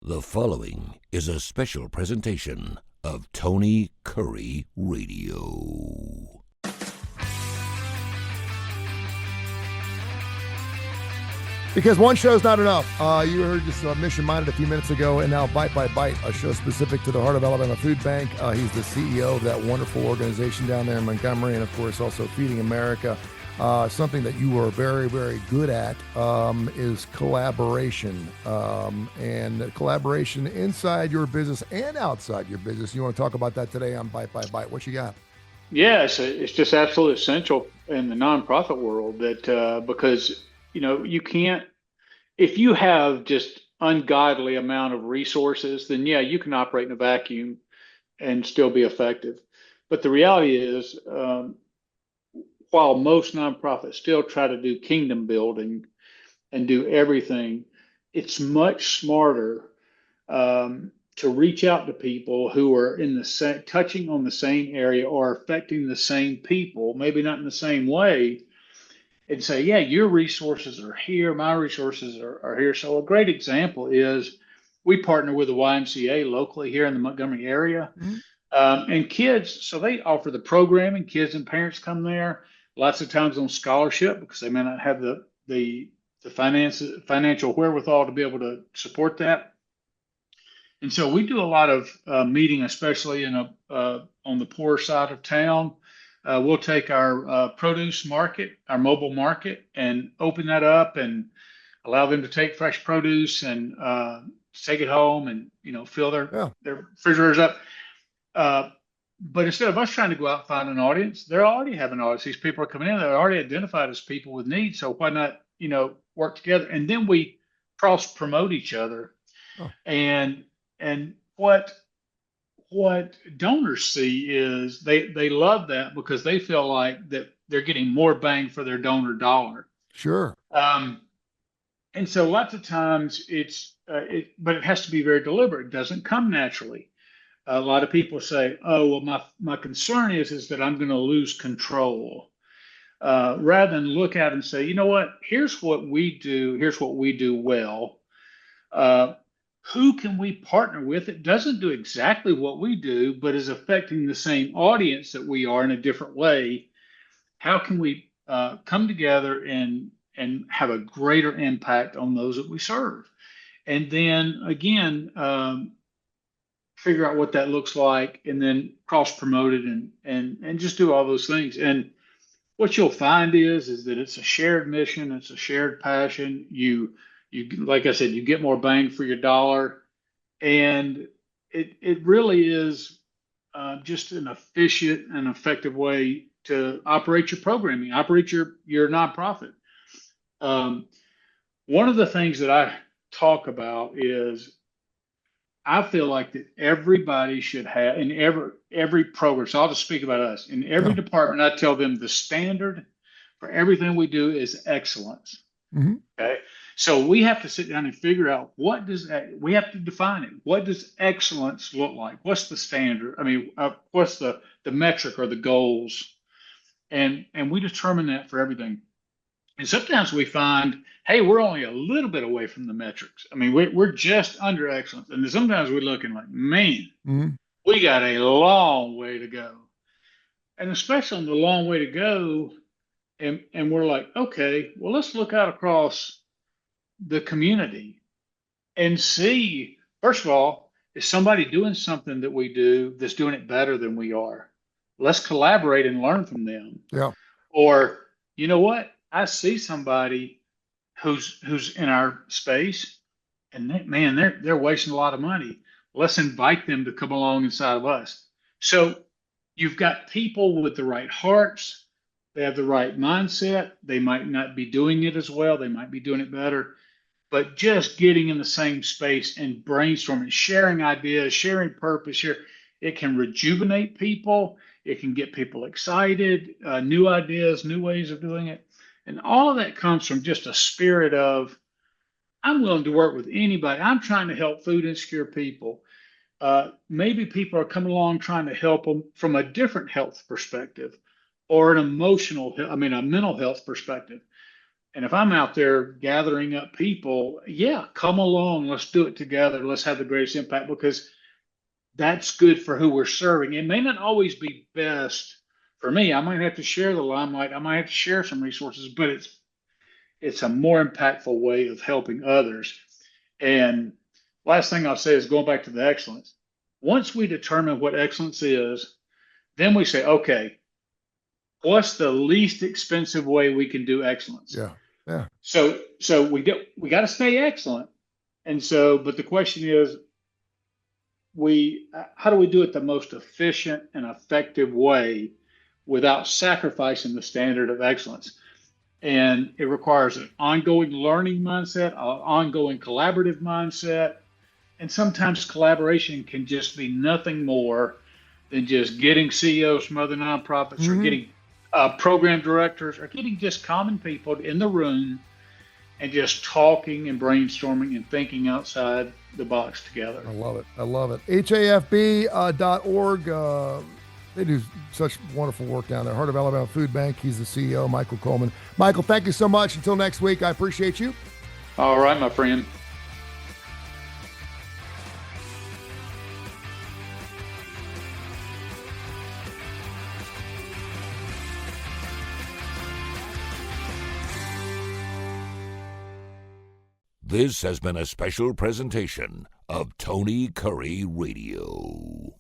The following is a special presentation of Tony Kurre Radio. Because one show is not enough. You heard just Mission Minded a few minutes ago, and now Bite by Bite, a show specific to the Heart of Alabama Food Bank. He's the CEO of that wonderful organization down there in Montgomery, and of course also Feeding America. Something that you are very, very good at is collaboration, and collaboration inside your business and outside your business. You want to talk about that today on Bite by Bite. What you got? Yeah, it's just absolutely essential in the nonprofit world that because you can't, if you have just ungodly amount of resources, then yeah, you can operate in a vacuum and still be effective. But the reality is, while most nonprofits still try to do kingdom building and do everything, it's much smarter to reach out to people who are in the same, touching on the same area or affecting the same people, maybe not in the same way, and say, yeah, your resources are here, my resources are here. So a great example is we partner with the YMCA locally here in the Montgomery area. Mm-hmm. And kids, so they offer the programming, kids and parents come there, lots of times on scholarship because they may not have the financial wherewithal to be able to support that. And so we do a lot of meeting, especially on the poorer side of town. We'll take our produce market, our mobile market, and open that up and allow them to take fresh produce and take it home and fill their refrigerators up. But instead of us trying to go out and find an audience, they already have an audience. These people are coming in; they're already identified as people with needs. So why not, work together? And then we cross promote each other. Oh. And what donors see is they love that because they feel like that they're getting more bang for their donor dollar. Sure. And so lots of times but it has to be very deliberate. It doesn't come naturally. A lot of people say, oh, well, my concern is that I'm going to lose control. Rather than look at it and say, you know what, here's what we do well. Who can we partner with that doesn't do exactly what we do, but is affecting the same audience that we are in a different way? How can we come together and have a greater impact on those that we serve? And then again, figure out what that looks like, and then cross promote it and just do all those things. And what you'll find is that it's a shared mission, it's a shared passion. You like I said, you get more bang for your dollar, and it really is just an efficient and effective way to operate your programming, operate your nonprofit. One of the things that I talk about is I feel like that everybody should have in every program. So I'll just speak about us. In every department, I tell them the standard for everything we do is excellence. Mm-hmm. Okay. So we have to sit down and figure out we have to define it. What does excellence look like? What's the standard? I mean, what's the metric or the goals? And we determine that for everything. And sometimes we find, hey, we're only a little bit away from the metrics. I mean, we're just under excellence. And sometimes we're looking like, man, we got a long way to go. And especially on the long way to go, and we're like, okay, well, let's look out across the community and see, first of all, is somebody doing something that we do that's doing it better than we are? Let's collaborate and learn from them. Yeah. Or, you know what? I see somebody who's in our space, and they're wasting a lot of money. Let's invite them to come along inside of us. So you've got people with the right hearts. They have the right mindset. They might not be doing it as well. They might be doing it better. But just getting in the same space and brainstorming, sharing ideas, sharing purpose, it can rejuvenate people. It can get people excited, new ideas, new ways of doing it. And all of that comes from just a spirit of, I'm willing to work with anybody. I'm trying to help food insecure people. Maybe people are coming along trying to help them from a different health perspective or an a mental health perspective. And if I'm out there gathering up people, yeah, come along. Let's do it together. Let's have the greatest impact, because that's good for who we're serving. It may not always be best for me. I might have to share the limelight. I might have to share some resources, but it's a more impactful way of helping others. And last thing I'll say is going back to the excellence. Once we determine what excellence is, then we say, okay, what's the least expensive way we can do excellence? Yeah. Yeah. So we got to stay excellent. And so, but the question is, how do we do it the most efficient and effective way without sacrificing the standard of excellence? And it requires an ongoing learning mindset, an ongoing collaborative mindset. And sometimes collaboration can just be nothing more than just getting CEOs from other nonprofits, or getting program directors, or getting just common people in the room and just talking and brainstorming and thinking outside the box together. I love it. I love it. HAFB.org. They do such wonderful work down there. Heart of Alabama Food Bank. He's the CEO, Michael Coleman. Michael, thank you so much. Until next week, I appreciate you. All right, my friend. This has been a special presentation of Tony Kurre Radio.